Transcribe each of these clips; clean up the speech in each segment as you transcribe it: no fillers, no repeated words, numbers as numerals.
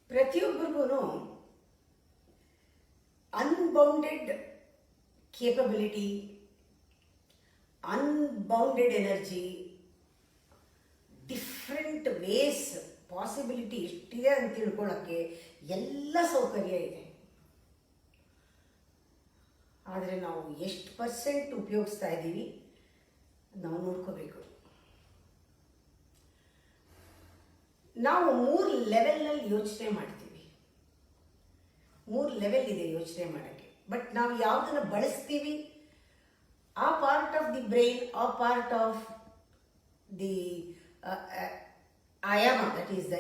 ಪ್ರತಿಯೊಬ್ಬರಿಗೂ unbounded capability, unbounded energy, different ways possibility ಎಷ್ಟಿದೆ ಅಂತ ತಿಳ್ಕೊಳ್ಳೋಕ್ಕೆ ಎಲ್ಲ ಸೌಕರ್ಯ ಇದೆ. ಆದರೆ ನಾವು ಎಷ್ಟು ಪರ್ಸೆಂಟ್ ಉಪಯೋಗಿಸ್ತಾ ಇದ್ದೀವಿ ನಾವು ನೋಡ್ಕೋಬೇಕು. ನಾವು 3 ಲೆವೆಲ್ನಲ್ಲಿ ಯೋಚನೆ ಮಾಡ್ತೀವಿ. 3 ಲೆವೆಲ್ ಇದೆ ಯೋಚನೆ ಮಾಡೋಕ್ಕೆ. ಬಟ್ ನಾವು ಯಾವುದನ್ನು ಬಳಸ್ತೀವಿ, ಆ ಪಾರ್ಟ್ ಆಫ್ ದಿ ಬ್ರೈನ್, ಆ ಪಾರ್ಟ್ ಆಫ್ ದಿ ಆಯಾಮ, ದಟ್ ಈಸ್ ದ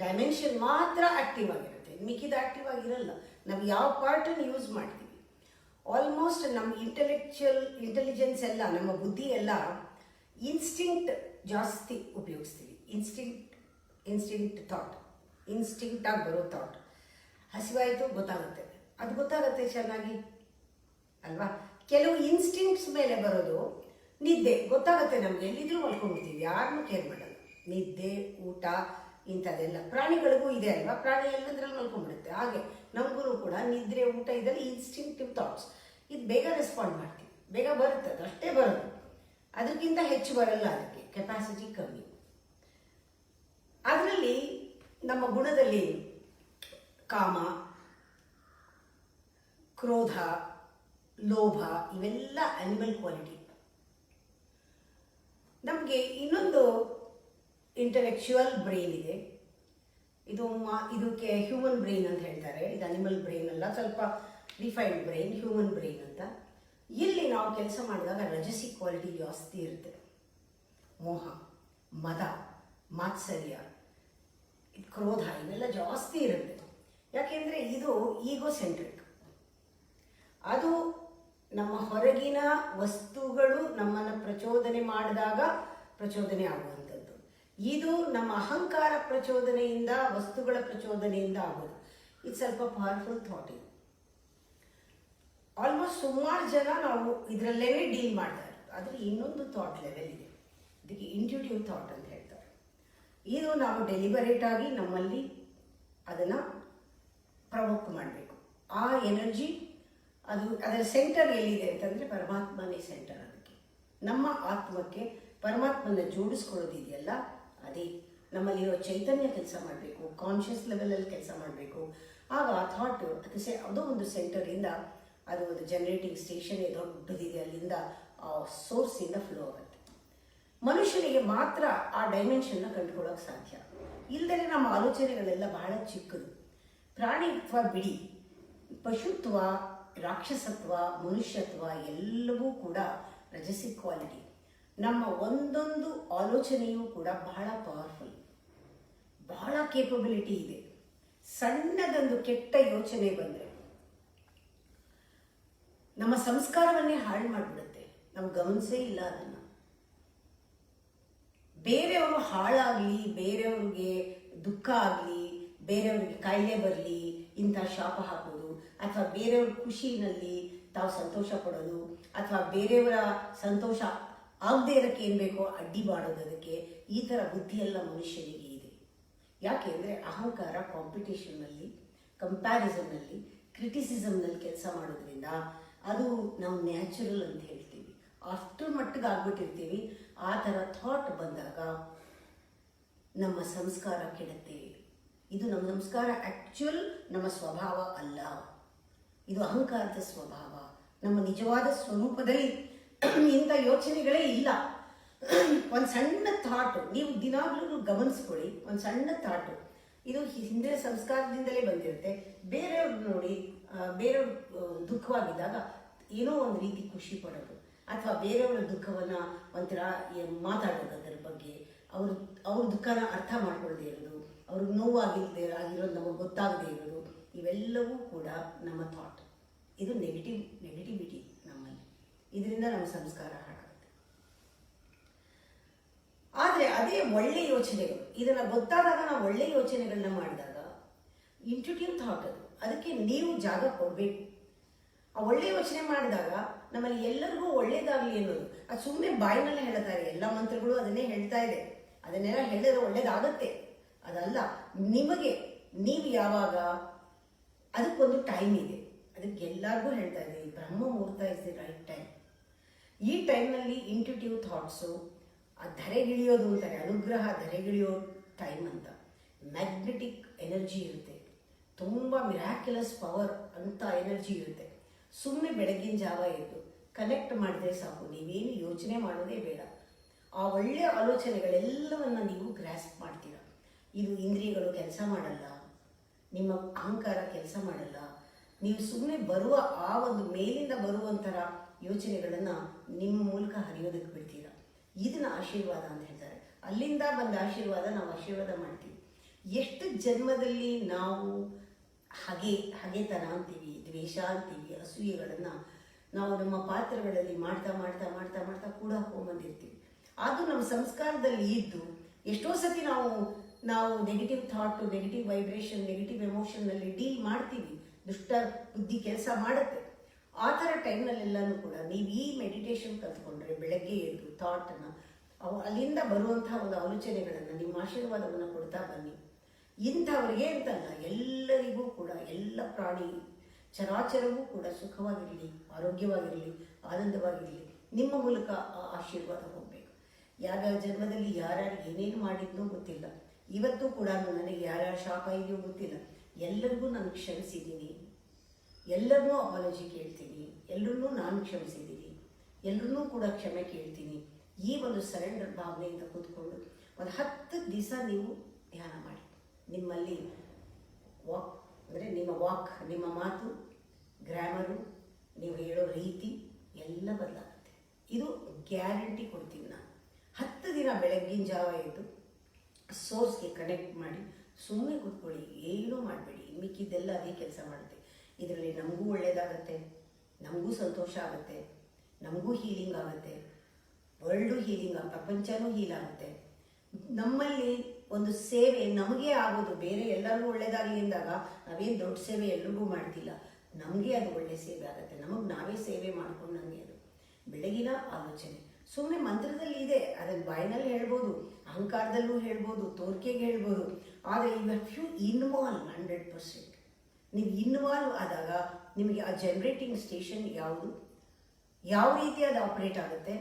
ಡೈಮೆನ್ಷನ್ ಮಾತ್ರ ಆಕ್ಟಿವ್ ಆಗಿರುತ್ತೆ. ಮಿಕ್ಕಿದ ಆಕ್ಟಿವ್ ಆಗಿರಲ್ಲ. ನಾವು ಯಾವ ಪಾರ್ಟನ್ನು ಯೂಸ್ ಮಾಡ್ತೀವಿ. ಆಲ್ಮೋಸ್ಟ್ ನಮ್ಮ ಇಂಟೆಲಿಜೆನ್ಸ್ ಎಲ್ಲ, ನಮ್ಮ ಬುದ್ಧಿ ಎಲ್ಲ ಇನ್ಸ್ಟಿಂಕ್ಟ್ ಜಾಸ್ತಿ ಉಪಯೋಗಿಸ್ತೀವಿ. ಇನ್ಸ್ಟಿಂಕ್ಟ್ ಥಾಟ್, ಇನ್ಸ್ಟಿಂಕ್ಟಾಗಿ ಬರೋ ಥಾಟ್. ಹಸಿವಾಯಿತು ಗೊತ್ತಾಗುತ್ತೆ, ಅದು ಗೊತ್ತಾಗುತ್ತೆ ಚೆನ್ನಾಗಿ ಅಲ್ವಾ. ಕೆಲವು ಇನ್ಸ್ಟಿಂಕ್ಟ್ಸ್ ಮೇಲೆ ಬರೋದು ನಿದ್ದೆ ಗೊತ್ತಾಗುತ್ತೆ ನಮಗೆ, ಎಲ್ಲಿದ್ರೂ ಮಲ್ಕೊಂಡ್ಬಿಡ್ತೀವಿ, ಯಾರನ್ನೂ ಕೇರ್ ಮಾಡಲ್ಲ. ನಿದ್ದೆ, ಊಟ ಇಂಥದ್ದೆಲ್ಲ ಪ್ರಾಣಿಗಳಿಗೂ ಇದೆ ಅಲ್ವಾ. ಪ್ರಾಣಿ ಎಲ್ಲದ್ರಲ್ಲಿ ಮಲ್ಕೊಂಡ್ಬಿಡುತ್ತೆ. ಹಾಗೆ ನಮಗೂ ಕೂಡ ನಿದ್ರೆ, ಊಟ ಇದೆಲ್ಲ ಇನ್ಸ್ಟಿಂಕ್ಟಿವ್ ಥಾಟ್ಸ್. ಇದು ಬೇಗ ರೆಸ್ಪಾಂಡ್ ಮಾಡ್ತೀವಿ, ಬೇಗ ಬರುತ್ತೆ, ಅದು ಅಷ್ಟೇ ಬರೋದು, ಅದಕ್ಕಿಂತ ಹೆಚ್ಚು ಬರಲ್ಲ. ಅದಕ್ಕೆ ಕೆಪಾಸಿಟಿ ಕಮ್ಮಿ. ಅದರಲ್ಲಿ ನಮ್ಮ ಗುಣದಲ್ಲಿ ಕಾಮ, ಕ್ರೋಧ, ಲೋಭ ಇವೆಲ್ಲ ಅನಿಮಲ್ ಕ್ವಾಲಿಟಿ. ನಮಗೆ ಇನ್ನೊಂದು ಇಂಟೆಲೆಕ್ಚುಯಲ್ ಬ್ರೈನ್ ಇದೆ. ಇದಕ್ಕೆ ಹ್ಯೂಮನ್ ಬ್ರೈನ್ ಅಂತ ಹೇಳ್ತಾರೆ. ಇದು ಅನಿಮಲ್ ಬ್ರೈನ್ ಅಲ್ಲ, ಸ್ವಲ್ಪ ರಿಫೈನ್ಡ್ ಬ್ರೈನ್, ಹ್ಯೂಮನ್ ಬ್ರೈನ್ ಅಂತ. ಇಲ್ಲಿ ನಾವು ಕೆಲಸ ಮಾಡಿದಾಗ ರಜಸಿಕ್ ಕ್ವಾಲಿಟಿ ಜಾಸ್ತಿ ಇರುತ್ತೆ. ಮೋಹ, ಮದ, ಮಾತ್ಸರ್ಯ, ಕ್ರೋಧ ಇವೆಲ್ಲ ಜಾಸ್ತಿ ಇರುತ್ತೆ. ಯಾಕೆಂದರೆ ಇದು ಈಗೋ ಸೆಂಟ್ರಿಕ್. ಅದು ನಮ್ಮ ಹೊರಗಿನ ವಸ್ತುಗಳು ನಮ್ಮನ್ನು ಪ್ರಚೋದನೆ ಮಾಡಿದಾಗ ಪ್ರಚೋದನೆ ಆಗುವಂಥದ್ದು. ಇದು ನಮ್ಮ ಅಹಂಕಾರ ಪ್ರಚೋದನೆಯಿಂದ, ವಸ್ತುಗಳ ಪ್ರಚೋದನೆಯಿಂದ ಆಗೋದು. ಇದು ಸ್ವಲ್ಪ ಪವರ್ಫುಲ್ ಥಾಟ್. ಇದು ಆಲ್ಮೋಸ್ಟ್ ಸುಮಾರು ಜನ ನಾವು ಇದರಲ್ಲೇ ಡೀಲ್ ಮಾಡ್ತಾರೆ. ಆದರೆ ಇನ್ನೊಂದು ಥಾಟ್ ಲೆವೆಲ್ ಇದೆ, ಇದಕ್ಕೆ ಇಂಟ್ಯೂಟಿವ್ ಥಾಟ್ ಅಂತ ಹೇಳ್ತಾರೆ. ಇದು ನಾವು ಡೆಲಿಬರೇಟ್ ಆಗಿ ನಮ್ಮಲ್ಲಿ ಅದನ್ನು ಪ್ರವೋಕ್ ಮಾಡಬೇಕು. ಆ ಎನರ್ಜಿ ಅದರ ಸೆಂಟರ್ ಎಲ್ಲಿದೆ ಅಂತಂದರೆ ಪರಮಾತ್ಮನೇ ಸೆಂಟರ್. ಅದಕ್ಕೆ ನಮ್ಮ ಆತ್ಮಕ್ಕೆ ಪರಮಾತ್ಮನ ಜೋಡಿಸ್ಕೊಳ್ಳೋದಿದೆಯಲ್ಲ, ಅದೇ ನಮ್ಮಲ್ಲಿರೋ ಚೈತನ್ಯ ಕೆಲಸ ಮಾಡಬೇಕು, ಕಾನ್ಷಿಯಸ್ ಲೆವೆಲಲ್ಲಿ ಕೆಲಸ ಮಾಡಬೇಕು. ಆಗ ಆ ಥಾಟು ಅದು ಒಂದು ಸೆಂಟರಿಂದ, ಅದು ಒಂದು ಜನರೇಟಿಂಗ್ ಸ್ಟೇಷನ್ ದೊಡ್ಡದಿದೆ, ಅಲ್ಲಿಂದ ಆ ಸೋರ್ಸಿಂದ ಫ್ಲೋ ಆಗುತ್ತೆ. ಮನುಷ್ಯನಿಗೆ ಮಾತ್ರ ಆ ಡೈಮೆನ್ಷನ್ನ ಕಂಡುಕೊಳ್ಳೋಕೆ ಸಾಧ್ಯ. ಇಲ್ಲದೇ ನಮ್ಮ ಆಲೋಚನೆಗಳೆಲ್ಲ ಬಹಳ ಚಿಕ್ಕದು. ಪ್ರಾಣಿತ್ವ ಬಿಡಿ, ಪಶುತ್ವ, ರಾಕ್ಷಸತ್ವ, ಮನುಷ್ಯತ್ವ ಎಲ್ಲವೂ ಕೂಡ ರಜಸಿಕ್ ಕ್ವಾಲಿಟಿ. ನಮ್ಮ ಒಂದೊಂದು ಆಲೋಚನೆಯೂ ಕೂಡ ಬಹಳ ಪವರ್ಫುಲ್, ಬಹಳ ಕೇಪಬಿಲಿಟಿ ಇದೆ. ಸಣ್ಣದೊಂದು ಕೆಟ್ಟ ಯೋಚನೆ ಬಂದರೆ ನಮ್ಮ ಸಂಸ್ಕಾರವನ್ನೇ ಹಾಳು ಮಾಡಿಬಿಡುತ್ತೆ. ನಾವು ಗಮನಿಸೇ ಇಲ್ಲ ಅದನ್ನು. ಬೇರೆಯವರು ಹಾಳಾಗಲಿ, ಬೇರೆಯವ್ರಿಗೆ ದುಃಖ ಆಗಲಿ, ಬೇರೆಯವ್ರಿಗೆ ಕಾಯಿಲೆ ಬರಲಿ ಇಂಥ ಶಾಪ ಹಾಕೋದು, ಅಥವಾ ಬೇರೆಯವ್ರ ಖುಷಿನಲ್ಲಿ ತಾವು ಸಂತೋಷ ಪಡೋದು, ಅಥವಾ ಬೇರೆಯವರ ಸಂತೋಷ ಆಗದೆ ಇರೋಕ್ಕೆ ಏನು ಬೇಕೋ ಅಡ್ಡಿ ಮಾಡೋದು, ಅದಕ್ಕೆ ಈ ಥರ ಬುದ್ಧಿಯೆಲ್ಲ ಮನುಷ್ಯನಿಗೆ ಇದೆ. ಯಾಕೆಂದರೆ ಅಹಂಕಾರ ಕಾಂಪಿಟೇಷನ್ನಲ್ಲಿ, ಕಂಪ್ಯಾರಿಸನ್ನಲ್ಲಿ, ಕ್ರಿಟಿಸಿಸಮ್ನಲ್ಲಿ ಕೆಲಸ ಮಾಡೋದ್ರಿಂದ ಅದು ನಾವು ನ್ಯಾಚುರಲ್ ಅಂತ ಹೇಳ್ತೀವಿ. ಅಷ್ಟರ ಮಟ್ಟಿಗೆ ಆಗ್ಬಿಟ್ಟಿರ್ತೀವಿ. ಆ ಥರ ಥಾಟ್ ಬಂದಾಗ ನಮ್ಮ ಸಂಸ್ಕಾರ ಕೆಡುತ್ತೆ. ಇದು ನಮ್ಮ ಸಂಸ್ಕಾರ ಆ್ಯಕ್ಚುಯಲ್ ನಮ್ಮ ಸ್ವಭಾವ ಅಲ್ಲ, ಇದು ಅಹಂಕಾರದ ಸ್ವಭಾವ. ನಮ್ಮ ನಿಜವಾದ ಸ್ವರೂಪದಲ್ಲಿ ಇಂಥ ಯೋಚನೆಗಳೇ ಇಲ್ಲ. ಒಂದು ಸಣ್ಣ ಥಾಟು ನೀವು ದಿನಾಗ್ಲೂ ಗಮನಿಸ್ಕೊಳ್ಳಿ. ಒಂದು ಸಣ್ಣ ಥಾಟು ಇದು ಹಿಂದಿನ ಸಂಸ್ಕಾರದಿಂದಲೇ ಬಂದಿರುತ್ತೆ. ಬೇರೆಯವ್ರು ನೋಡಿ, ಬೇರೆಯವ್ರು ದುಃಖವಾಗಿದ್ದಾಗ ಏನೋ ಒಂದು ರೀತಿ ಖುಷಿ ಪಡೋದು, ಅಥವಾ ಬೇರೆಯವರ ದುಃಖವನ್ನು ಒಂಥರ ಮಾತಾಡೋದು, ಅದರ ಬಗ್ಗೆ ಅವ್ರ ದುಃಖನ ಅರ್ಥ ಮಾಡ್ಕೊಳ್ಳದೆ ಇರೋದು, ಅವ್ರಿಗೆ ಆಗಿರೋದು ನಮಗೆ ಗೊತ್ತಾಗದೇ ಇರೋದು, ಇವೆಲ್ಲವೂ ಕೂಡ ನಮ್ಮ ಥಾಟ್. ಇದು ನೆಗೆಟಿವಿಟಿ ನಮ್ಮಲ್ಲಿ. ಇದರಿಂದ ನಮ್ಮ ಸಂಸ್ಕಾರ ಹಾಳಾಗುತ್ತೆ. ಆದರೆ ಅದೇ ಒಳ್ಳೆ ಯೋಚನೆಗಳು, ಇದನ್ನು ಗೊತ್ತಾದಾಗ ನಾವು ಒಳ್ಳೆ ಯೋಚನೆಗಳನ್ನ ಮಾಡಿದಾಗ ಇಂಟ್ಯೂಟಿವ್ ಥಾಟ್ ಅದಕ್ಕೆ ನೀವು ಜಾಗ ಕೊಡಬೇಕು. ಆ ಒಳ್ಳೆ ಯೋಚನೆ ಮಾಡಿದಾಗ ನಮ್ಮಲ್ಲಿ ಎಲ್ಲರಿಗೂ ಒಳ್ಳೇದಾಗಲಿ ಅನ್ನೋದು, ಅದು ಸುಮ್ಮನೆ ಬಾಯಿನಲ್ಲೇ ಹೇಳ್ತಾರೆ. ಎಲ್ಲ ಮಂತ್ರಗಳು ಅದನ್ನೇ ಹೇಳ್ತಾ ಇದೆ. ಅದನ್ನೆಲ್ಲ ಹೇಳಿದ್ರೆ ಒಳ್ಳೇದಾಗತ್ತೆ, ಅದಲ್ಲ, ನಿಮಗೆ ನೀವು ಯಾವಾಗ, ಅದಕ್ಕೊಂದು ಟೈಮ್ ಇದೆ. ಅದಕ್ಕೆ ಎಲ್ಲರಿಗೂ ಹೇಳ್ತಾ ಇದ್ದೀನಿ, ಬ್ರಹ್ಮ ಮುಹೂರ್ತ ಇಸ್ ದಿ ರೈಟ್ ಟೈಮ್. ಈ ಟೈಮ್ನಲ್ಲಿ ಇಂಟ್ಯೂಟಿವ್ ಥಾಟ್ಸು, ಆ ಧರೆಗಿಳಿಯೋದು ಅಂತಾರೆ, ಅನುಗ್ರಹ ಧರೆಗಿಳಿಯೋ ಟೈಮ್ ಅಂತ. ಮ್ಯಾಗ್ನೆಟಿಕ್ ಎನರ್ಜಿ ಇರುತ್ತೆ, ತುಂಬ ಮಿರಾಕ್ಯುಲಸ್ ಪವರ್ ಅಂತ ಎನರ್ಜಿ ಇರುತ್ತೆ. ಸುಮ್ಮನೆ ಬೆಳಗಿನ ಜಾವ ಎದ್ದು ಕನೆಕ್ಟ್ ಮಾಡಿದ್ರೆ ಸಾಕು, ನೀವೇನು ಯೋಚನೆ ಮಾಡೋದೇ ಬೇಡ. ಆ ಒಳ್ಳೆಯ ಆಲೋಚನೆಗಳೆಲ್ಲವನ್ನ ನೀವು ಗ್ರಾಸ್ಪ್ ಮಾಡ್ತೀರ. ಇದು ಇಂದ್ರಿಯಗಳು ಕೆಲಸ ಮಾಡಲ್ಲ, ನಿಮ್ಮ ಅಹಂಕಾರ ಕೆಲಸ ಮಾಡಲ್ಲ. ನೀವು ಸುಮ್ಮನೆ ಬರುವ ಆ ಒಂದು ಮೇಲಿಂದ ಬರುವಂಥರ ಯೋಚನೆಗಳನ್ನು ನಿಮ್ಮ ಮೂಲಕ ಹರಿಯೋದಕ್ಕೆ ಬಿಡ್ತೀರ. ಇದನ್ನ ಆಶೀರ್ವಾದ ಅಂತ ಹೇಳ್ತಾರೆ. ಅಲ್ಲಿಂದ ಬಂದ ಆಶೀರ್ವಾದ ನಾವು ಆಶೀರ್ವಾದ ಮಾಡ್ತೀವಿ. ಎಷ್ಟು ಜನ್ಮದಲ್ಲಿ ನಾವು ಹಗೆತನ ಅಂತೀವಿ, ದ್ವೇಷ ಅಂತೀವಿ, ಅಸೂಯೆಗಳನ್ನು ನಾವು ನಮ್ಮ ಪಾತ್ರಗಳಲ್ಲಿ ಮಾಡ್ತಾ ಮಾಡ್ತಾ ಮಾಡ್ತಾ ಮಾಡ್ತಾ ಕೂಡ ಹೋಗ್ಬಂದಿರ್ತೀವಿ. ಅದು ನಮ್ಮ ಸಂಸ್ಕಾರದಲ್ಲಿ ಇದ್ದು ಎಷ್ಟೋ ಸತಿ ನಾವು negative thought, negative vibration, negative ಎಮೋಷನ್ನಲ್ಲಿ ಡೀಲ್ ಮಾಡ್ತೀವಿ. ದುಷ್ಟ ಬುದ್ಧಿ ಕೆಲಸ ಮಾಡುತ್ತೆ. ಆ ಥರ ಟೈಮ್ನಲ್ಲೆಲ್ಲನೂ ಕೂಡ ನೀವು ಈ ಮೆಡಿಟೇಷನ್ ಕಲ್ತ್ಕೊಂಡ್ರೆ, ಬೆಳಗ್ಗೆ ಎದ್ದು ಥಾಟನ್ನು, ಅಲ್ಲಿಂದ ಬರುವಂತಹ ಒಂದು ಆಲೋಚನೆಗಳನ್ನು ನಿಮ್ಮ ಆಶೀರ್ವಾದವನ್ನು ಕೊಡ್ತಾ ಬನ್ನಿ. ಇಂಥವ್ರಿಗೆ ಅಂತಲ್ಲ, ಎಲ್ಲರಿಗೂ ಕೂಡ, ಎಲ್ಲ ಪ್ರಾಣಿ ಚರಾಚರವೂ ಕೂಡ ಸುಖವಾಗಿರಲಿ, ಆರೋಗ್ಯವಾಗಿರಲಿ, ಆನಂದವಾಗಿರಲಿ. ನಿಮ್ಮ ಮೂಲಕ ಆ ಆಶೀರ್ವಾದ ಹೋಗಬೇಕು. ಯಾವ್ಯಾವ ಜನ್ಮದಲ್ಲಿ ಯಾರ್ಯಾರು ಏನೇನು ಮಾಡಿದ್ನೋ ಗೊತ್ತಿಲ್ಲ. ಇವತ್ತು ಕೂಡ ನನಗೆ ಯಾರ್ಯಾರ ಶಾಪ ಇದೆಯೋ ಗೊತ್ತಿಲ್ಲ. ಎಲ್ಲರಿಗೂ ನಾನು ಕ್ಷಮಿಸಿದ್ದೀನಿ, ಎಲ್ಲರನ್ನೂ ಅಪಾಲಜಿ ಕೇಳ್ತೀನಿ, ಎಲ್ಲರನ್ನೂ ನಾನು ಕ್ಷಮಿಸಿದ್ದೀನಿ, ಎಲ್ಲರನ್ನೂ ಕೂಡ ಕ್ಷಮೆ ಕೇಳ್ತೀನಿ. ಈ ಒಂದು ಸರೆಂಡರ್ ಭಾವನೆಯಿಂದ ಕೂತ್ಕೊಂಡು ಒಂದು 10 ದಿವಸ ನೀವು ಧ್ಯಾನ ಮಾಡಿ. ನಿಮ್ಮಲ್ಲಿ ವಾಕ್ ಅಂದರೆ ನಿಮ್ಮ ವಾಕ್, ನಿಮ್ಮ ಮಾತು, ಗ್ರಾಮರು, ನೀವು ಹೇಳೋ ರೀತಿ ಎಲ್ಲ ಬದಲಾಗುತ್ತೆ. ಇದು ಗ್ಯಾರಂಟಿ ಕೊಡ್ತೀನಿ ನಾನು. 10 ದಿನ ಬೆಳಗ್ಗಿನ ಜಾವ ಎದ್ದು ಸೋರ್ಸ್ಗೆ ಕನೆಕ್ಟ್ ಮಾಡಿ ಸುಮ್ಮನೆ ಕೂತ್ಕೊಳ್ಳಿ, ಏನೂ ಮಾಡಬೇಡಿ. ಮಿಕ್ಕಿದ್ದೆಲ್ಲ ಅದೇ ಕೆಲಸ ಮಾಡುತ್ತೆ. ಇದರಲ್ಲಿ ನಮಗೂ ಒಳ್ಳೆಯದಾಗತ್ತೆ, ನಮಗೂ ಸಂತೋಷ ಆಗುತ್ತೆ, ನಮಗೂ ಹೀಲಿಂಗ್ ಆಗುತ್ತೆ, ವರ್ಲ್ಡು ಹೀಲಿಂಗ್, ಪ್ರಪಂಚನೂ ಹೀಲ್ ಆಗುತ್ತೆ. ನಮ್ಮಲ್ಲಿ ಒಂದು ಸೇವೆ ನಮಗೆ ಆಗೋದು, ಬೇರೆ ಎಲ್ಲರಿಗೂ ಒಳ್ಳೆಯದಾಗಲಿ ಎಂದಾಗ ನಾವೇನು ದೊಡ್ಡ ಸೇವೆ ಎಲ್ರಿಗೂ ಮಾಡ್ತಿಲ್ಲ, ನಮಗೆ ಅದು ಒಳ್ಳೆ ಸೇವೆ ಆಗುತ್ತೆ. ನಮಗೆ ನಾವೇ ಸೇವೆ ಮಾಡ್ಕೊಂಡು ನಮಗೆ ಅದು ಬೆಳಗಿನ ಆಲೋಚನೆ. ಸುಮ್ಮನೆ ಮಂತ್ರದಲ್ಲಿ ಇದೆ, ಅದನ್ನು ಬಾಯಿನಲ್ಲಿ ಹೇಳ್ಬೋದು, ಅಹಂಕಾರದಲ್ಲೂ ಹೇಳ್ಬೋದು, ತೋರಿಕೆಗೆ ಹೇಳ್ಬೋದು. ಆದರೆ ಇಫ್ ಯು ಇನ್ವಾಲ್ವ್ 100%, ನೀವು ಇನ್ವಾಲ್ವ್ ಆದಾಗ ನಿಮಗೆ ಆ ಜನರೇಟಿಂಗ್ ಸ್ಟೇಷನ್ ಯಾವುದು, ಯಾವ ರೀತಿ ಅದು ಆಪರೇಟ್ ಆಗುತ್ತೆ,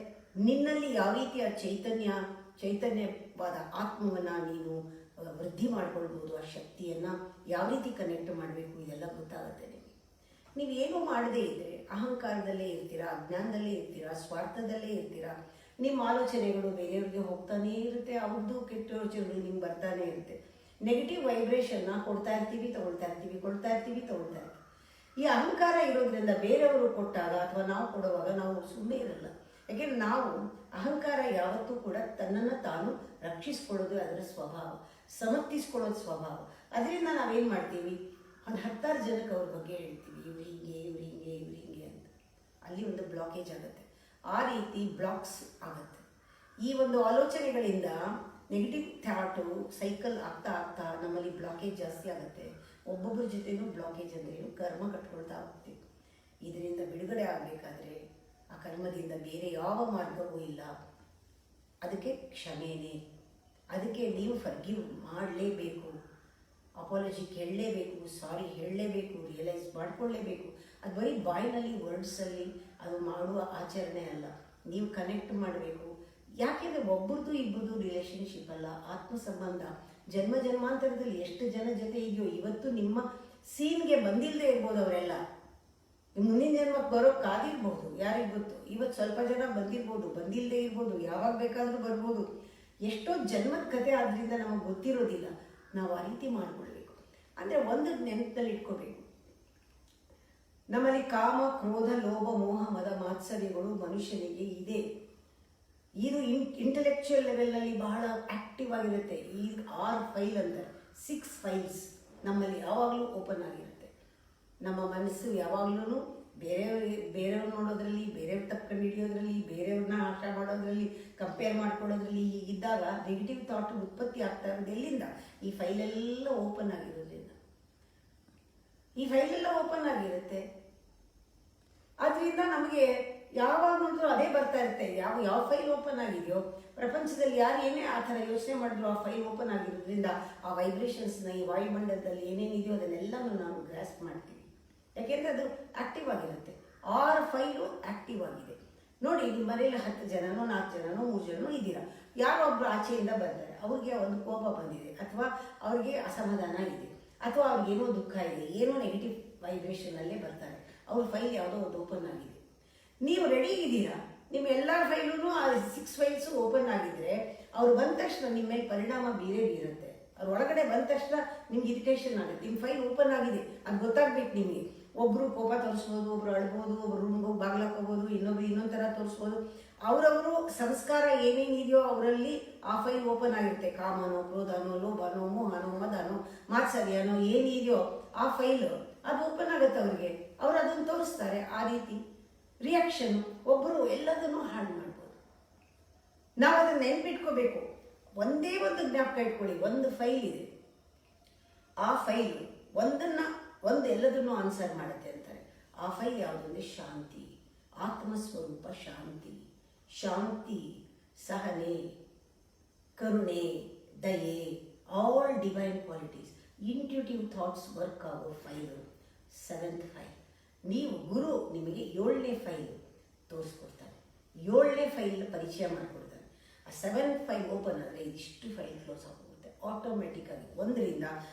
ನಿನ್ನಲ್ಲಿ ಯಾವ ರೀತಿಯ ಚೈತನ್ಯವಾದ ಆತ್ಮವನ್ನು ನೀನು ವೃದ್ಧಿ ಮಾಡ್ಕೊಳ್ಬೋದು, ಆ ಶಕ್ತಿಯನ್ನು ಯಾವ ರೀತಿ ಕನೆಕ್ಟ್ ಮಾಡಬೇಕು, ಇದೆಲ್ಲ ಗೊತ್ತಾಗುತ್ತೆ ನಿಮಗೆ. ನೀವೇನು ಮಾಡದೇ ಇದ್ದರೆ ಅಹಂಕಾರದಲ್ಲೇ ಇರ್ತೀರಾ, ಅಜ್ಞಾನದಲ್ಲೇ ಇರ್ತೀರಾ, ಸ್ವಾರ್ಥದಲ್ಲೇ ಇರ್ತೀರಾ. ನಿಮ್ಮ ಆಲೋಚನೆಗಳು ಬೇರೆಯವ್ರಿಗೆ ಹೋಗ್ತಾನೇ ಇರುತ್ತೆ, ಅವ್ರದ್ದು ಕೆಟ್ಟ ಯೋಚನೆಗಳು ನಿಮ್ಗೆ ಬರ್ತಾನೆ ಇರುತ್ತೆ. ನೆಗೆಟಿವ್ ವೈಬ್ರೇಷನ್ನ ಕೊಡ್ತಾ ಇರ್ತೀವಿ, ತಗೊಳ್ತಾ ಇರ್ತೀವಿ, ಕೊಡ್ತಾ ಇರ್ತೀವಿ, ತಗೊಳ್ತಾ ಇರ್ತೀವಿ. ಈ ಅಹಂಕಾರ ಇರೋದ್ರಿಂದ ಬೇರೆಯವರು ಕೊಟ್ಟಾಗ ಅಥವಾ ನಾವು ಕೊಡುವಾಗ ನಾವು ಸುಮ್ಮನೆ ಇರಲ್ಲ. ಯಾಕೆಂದ್ರೆ ನಾವು ಅಹಂಕಾರ ಯಾವತ್ತೂ ಕೂಡ ತನ್ನನ್ನು ತಾನು ರಕ್ಷಿಸ್ಕೊಳ್ಳೋದು ಅದರ ಸ್ವಭಾವ, ಸಮರ್ಥಿಸ್ಕೊಳ್ಳೋದು ಸ್ವಭಾವ. ಅದರಿಂದ ನಾವೇನು ಮಾಡ್ತೀವಿ, ಒಂದು 10 ಜನಕ್ಕೆ ಅವ್ರ ಬಗ್ಗೆ ಹೇಳ್ತೀವಿ, ಇವ್ರು ಹಿಂಗೆ ಇವ್ರು ಹಿಂಗೆ ಇವ್ರು ಹಿಂಗೆ ಅಂತ. ಅಲ್ಲಿ ಒಂದು ಬ್ಲಾಕೇಜ್ ಆಗುತ್ತೆ. ಆ ರೀತಿ ಬ್ಲಾಕ್ಸ್ ಆಗುತ್ತೆ. ಈ ಒಂದು ಆಲೋಚನೆಗಳಿಂದ ನೆಗೆಟಿವ್ ಥಾಟು ಸೈಕಲ್ ಆಗ್ತಾ ಆಗ್ತಾ ನಮ್ಮಲ್ಲಿ ಬ್ಲಾಕೇಜ್ ಜಾಸ್ತಿ ಆಗುತ್ತೆ. ಒಬ್ಬೊಬ್ಬರ ಜೊತೆನೂ ಬ್ಲಾಕೇಜ್ ಅಂದ್ರೇನು, ಕರ್ಮ ಕಟ್ಕೊಳ್ತಾ ಹೋಗ್ತೀವಿ. ಇದರಿಂದ ಬಿಡುಗಡೆ ಆಗಬೇಕಾದ್ರೆ ಆ ಕರ್ಮದಿಂದ ಬೇರೆ ಯಾವ ಮಾರ್ಗವೂ ಇಲ್ಲ. ಅದಕ್ಕೆ ಕ್ಷಮೆನೇ, ಅದಕ್ಕೆ ನೀವು ಫರ್ಗಿವ್ ಮಾಡಲೇಬೇಕು, ಅಪಾಲಜಿ ಕೇಳಲೇಬೇಕು, ಸಾರಿ ಹೇಳಲೇಬೇಕು, ರಿಯಲೈಸ್ ಮಾಡ್ಕೊಳ್ಳೇಬೇಕು. ಅದು ಬರೀ ಬಾಯಿನಲ್ಲಿ ವರ್ಡ್ಸಲ್ಲಿ ಅದು ಮಾಡುವ ಆಚರಣೆ ಅಲ್ಲ, ನೀವು ಕನೆಕ್ಟ್ ಮಾಡಬೇಕು. ಯಾಕೆಂದರೆ ಒಬ್ಬರದು ಇಬ್ಬರದು ರಿಲೇಷನ್ಶಿಪ್ ಅಲ್ಲ, ಆತ್ಮ ಸಂಬಂಧ. ಜನ್ಮ ಜನ್ಮಾಂತರದಲ್ಲಿ ಎಷ್ಟು ಜನ ಜೊತೆ ಇದೆಯೋ, ಇವತ್ತು ನಿಮ್ಮ ಸೀನ್ಗೆ ಬಂದಿಲ್ಲದೆ ಇರ್ಬೋದು ಅವರೆಲ್ಲ, ಮುಂದಿನ ಜನ್ಮಕ್ಕೆ ಬರೋಕ್ಕಾಗಿರ್ಬೋದು, ಯಾರಿಗೆ ಗೊತ್ತು. ಇವತ್ತು ಸ್ವಲ್ಪ ಜನ ಬಂದಿರ್ಬೋದು, ಬಂದಿಲ್ಲದೆ ಇರ್ಬೋದು, ಯಾವಾಗ ಬೇಕಾದರೂ ಬರ್ಬೋದು. ಎಷ್ಟೋ ಜನ್ಮದ ಕತೆ ಆದ್ದರಿಂದ ನಮಗೆ ಗೊತ್ತಿರೋದಿಲ್ಲ. ನಾವು ಆ ರೀತಿ ಮಾಡ್ಕೊಳ್ಬೇಕು. ಅಂದರೆ ಒಂದು ನೆನಪಿನಲ್ಲಿ ಇಟ್ಕೋಬೇಕು, ನಮ್ಮಲ್ಲಿ ಕಾಮ, ಕ್ರೋಧ, ಲೋಭ, ಮೋಹ, ಮದ, ಮಾತ್ಸರ್ಯಗಳು ಮನುಷ್ಯನಿಗೆ ಇದೆ. ಇದು ಇಂಟೆಲೆಕ್ಚುಯಲ್ ಲೆವೆಲ್ನಲ್ಲಿ ಬಹಳ ಆಕ್ಟಿವ್ ಆಗಿರುತ್ತೆ. ಈ 6 ಫೈಲ್ ಅಂತಾರೆ, 6 ಫೈಲ್ಸ್ ನಮ್ಮಲ್ಲಿ ಯಾವಾಗಲೂ ಓಪನ್ ಆಗಿರುತ್ತೆ. ನಮ್ಮ ಮನಸ್ಸು ಯಾವಾಗಲೂ ಬೇರೆಯವ್ರು ನೋಡೋದ್ರಲ್ಲಿ, ಬೇರೆಯವ್ರ ತಪ್ಪು ಹಿಡಿಯೋದ್ರಲ್ಲಿ, ಬೇರೆಯವ್ರನ್ನ ಆಶಾ ಮಾಡೋದ್ರಲ್ಲಿ, ಕಂಪೇರ್ ಮಾಡ್ಕೊಳ್ಳೋದ್ರಲ್ಲಿ ಇದ್ದಾಗ ನೆಗೆಟಿವ್ ಥಾಟ್ ಉತ್ಪತ್ತಿ ಆಗ್ತಾ ಇರೋದು ಎಲ್ಲಿಂದ? ಈ ಫೈಲೆಲ್ಲ ಓಪನ್ ಆಗಿರೋದ್ರಿಂದ. ಈ ಫೈಲೆಲ್ಲ ಓಪನ್ ಆಗಿರುತ್ತೆ. ಅದರಿಂದ ನಮಗೆ ಯಾವಾಗ ನೋಡಿದ್ರು ಅದೇ ಬರ್ತಾ ಇರುತ್ತೆ. ಯಾವ ಫೈಲ್ ಓಪನ್ ಆಗಿದೆಯೋ ಪ್ರಪಂಚದಲ್ಲಿ ಯಾರು ಏನೇ ಆ ಥರ ಯೋಚನೆ ಮಾಡಿದ್ರು ಆ ಫೈಲ್ ಓಪನ್ ಆಗಿರೋದ್ರಿಂದ ಆ ವೈಬ್ರೇಷನ್ಸ್ನ ಈ ವಾಯುಮಂಡಲದಲ್ಲಿ ಏನೇನಿದೆಯೋ ಅದನ್ನೆಲ್ಲನೂ ನಾವು ಗ್ರಾಸ್ಪ್ ಮಾಡ್ತೀವಿ. ಯಾಕೆಂದರೆ ಅದು ಆಕ್ಟಿವ್ ಆಗಿರುತ್ತೆ. 6 ಫೈಲು ಆಕ್ಟಿವ್ ಆಗಿದೆ. ನೋಡಿ, ನಿಮ್ಮ ಮನೇಲಿ 10 ಜನನೋ 4 ಜನನೋ 3 ಜನನೋ ಇದ್ದೀರಾ. ಯಾರೋ ಒಬ್ರು ಆಚೆಯಿಂದ ಬರ್ತಾರೆ, ಅವ್ರಿಗೆ ಒಂದು ಕೋಪ ಬಂದಿದೆ, ಅಥವಾ ಅವ್ರಿಗೆ ಅಸಮಾಧಾನ ಇದೆ, ಅಥವಾ ಅವ್ರಿಗೇನೋ ದುಃಖ ಇದೆ, ಏನೋ ನೆಗೆಟಿವ್ ವೈಬ್ರೇಷನಲ್ಲೇ ಬರ್ತಾರೆ. ಅವ್ರ ಫೈಲ್ ಯಾವುದೋ ಒಂದು ಓಪನ್ ಆಗಿದೆ. ನೀವು ರೆಡಿ ಇದ್ದೀರಾ, ನಿಮ್ಮ ಎಲ್ಲ ಫೈಲೂ ಆ 6 ಫೈಲ್ಸು ಓಪನ್ ಆಗಿದ್ರೆ ಅವ್ರು ಬಂದ ತಕ್ಷಣ ನಿಮ್ಮ ಮೇಲೆ ಪರಿಣಾಮ ಬೀರುತ್ತೆ. ಅವ್ರ ಒಳಗಡೆ ಬಂದ ತಕ್ಷಣ ನಿಮ್ಗೆ ಇರಿಟೇಷನ್ ಆಗುತ್ತೆ. ನಿಮ್ಮ ಫೈಲ್ ಓಪನ್ ಆಗಿದೆ ಅದು ಗೊತ್ತಾಗ್ಬೇಕು ನಿಮಗೆ. ಒಬ್ಬರು ಕೋಪ ತೋರಿಸ್ಬೋದು, ಒಬ್ರು ಅಳ್ಬೋದು, ಒಬ್ರು ರೂಮ್ಗೆ ಬಾಗ್ಲಾಕೋಬೋದು, ಇನ್ನೊಬ್ರು ಇನ್ನೊಂದು ಥರ ತೋರಿಸ್ಬೋದು. ಅವರವರು ಸಂಸ್ಕಾರ ಏನೇನಿದೆಯೋ ಅವರಲ್ಲಿ ಆ ಫೈಲ್ ಓಪನ್ ಆಗಿರುತ್ತೆ. ಕಾಮನೋ, ಕ್ರೋಧನೋ, ಲೋಭನೋ, ಮೋಹನೋ, ಮದನೋ, ಮಾತ್ಸರ್ಯನೋ ಏನಿದೆಯೋ ಆ ಫೈಲು ಅದು ಓಪನ್ ಆಗುತ್ತೆ ಅವ್ರಿಗೆ. ಅವ್ರು ಅದನ್ನು ತೋರಿಸ್ತಾರೆ. ಆ ರೀತಿ ರಿಯಾಕ್ಷನ್ ಒಬ್ಬರು ಎಲ್ಲದನ್ನೂ ಹಾಳು ಮಾಡ್ಬೋದು. ನಾವು ಅದನ್ನು ನೆನ್ಪಿಟ್ಕೋಬೇಕು. ಒಂದೇ ಒಂದು ಜ್ಞಾಪಕ ಇಟ್ಕೊಳ್ಳಿ, ಒಂದು ಫೈಲ್ ಇದೆ, ಆ ಫೈಲ್ ಒಂದು ಎಲ್ಲದನ್ನೂ ಆನ್ಸರ್ ಮಾಡುತ್ತೆ ಅಂತಾರೆ. ಆ ಫೈಲ್ ಯಾವುದಂದ್ರೆ ಶಾಂತಿ, ಆತ್ಮಸ್ವರೂಪ ಶಾಂತಿ. ಶಾಂತಿ, ಸಹನೆ, ಕರುಣೆ, ದಯೆ, all divine qualities, intuitive thoughts work ಆಗೋ ಫೈಲು 7th ಫೈಲ್. ನೀವು ಗುರು ನಿಮಗೆ 7ನೇ ಫೈಲ್ ತೋರಿಸ್ಕೊಡ್ತಾರೆ, 7ನೇ ಫೈಲ್ ಪರಿಚಯ ಮಾಡಿಕೊಡ್ತಾರೆ. ಆ 7th ಫೈಲ್ ಓಪನ್ ಆದರೆ ಇದಿಷ್ಟು ಫೈಲ್ ಕ್ಲೋಸ್ ಆಗೋಗುತ್ತೆ ಆಟೋಮೆಟಿಕ್ಕಾಗಿ. 1ರಿಂದ